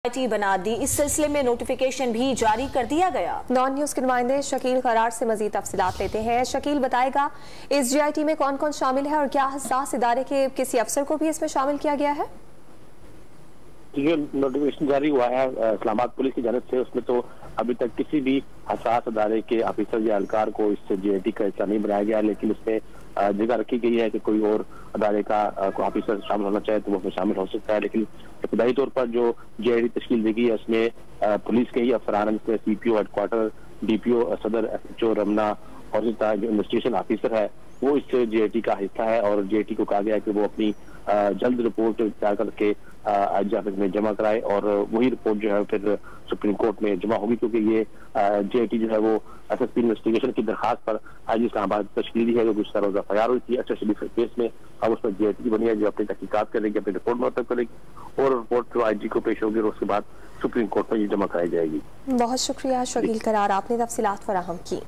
Society बना दी। इस सिलसिले में नोटिफिकेशन भी जारी कर दिया गया। नॉन न्यूज के नुमाइंदे शकील करार से मजीद तफसीलात लेते हैं। शकील बताएगा इस GIT में कौन कौन शामिल है और क्या हसास इदारे के किसी अफसर को भी इसमें शामिल किया गया है? ये नोटिफिकेशन जारी हुआ है इस्लामाबाद पुलिस की जानिब से, उसमें तो अभी तक किसी भी हसास अदारे के ऑफिसर या एहलकार को इस GIT का हिस्सा नहीं बनाया गया, लेकिन इसमें जगह रखी गई है कि कोई और अदारे का ऑफिसर शामिल होना चाहे तो वो उसमें शामिल हो सकता है। लेकिन इब्तदाई तौर पर जो GIT तश्कील दी गई है उसमें पुलिस के ही अफसरान हैं, जिसमें CPO हेडक्वार्टर, DPO सदर, SHO रमना और जो इन्वेस्टिगेशन ऑफिसर है वो इस GIT का हिस्सा है। और GIT को कहा गया है कि वो अपनी जल्द रिपोर्ट तैयार करके IGP ऑफिस में जमा कराए और वही रिपोर्ट जो है फिर सुप्रीम कोर्ट में जमा होगी, क्योंकि ये GIT जो है वो SSP इन्वेस्टिगेशन की दरखास्त पर IG इस्लामाबाद तश्कील दी है, जो गुज़श्ता रोज़ FIR हुई थी अच्छा शरीफ केस में। अब उस पर GIT बनी है जो अपनी तहकीकात करेगी, अपनी रिपोर्ट मुरतब करेगी और रिपोर्ट जो IG को पेश होगी और उसके बाद सुप्रीम कोर्ट में ये जमा कराई जाएगी। बहुत शुक्रिया शकील करार, आपने तफसीलात फराहम की।